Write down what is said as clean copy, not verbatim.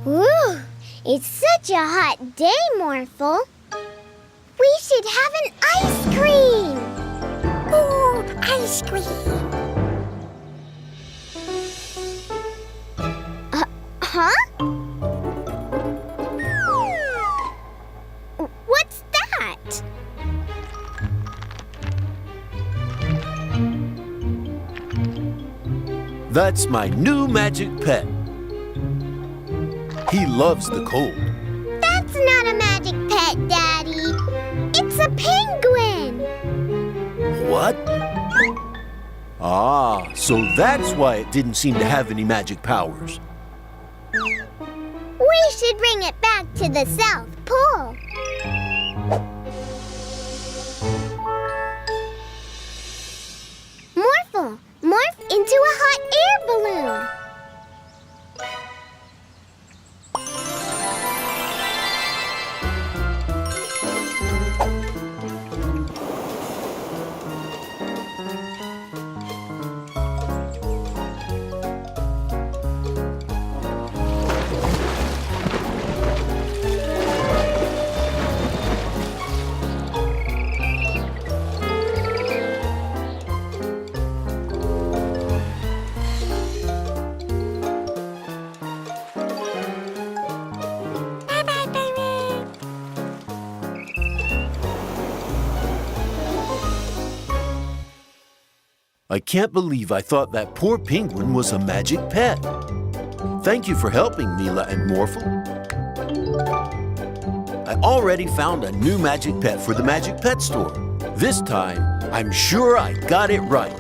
Ooh, it's such a hot day, Morphle. We should have an ice cream. Ooh, ice cream. Huh? What's that? That's my new magic pet. He loves the cold. That's not a magic pet, Daddy. It's a penguin. What? Ah, so that's why it didn't seem to have any magic powers. We should bring it back to the South Pole. Morphle, morph into a hot air balloon. I can't believe I thought that poor penguin was a magic pet. Thank you for helping, Mila and Morphle. I already found a new magic pet for the Magic Pet store. This time, I'm sure I got it right.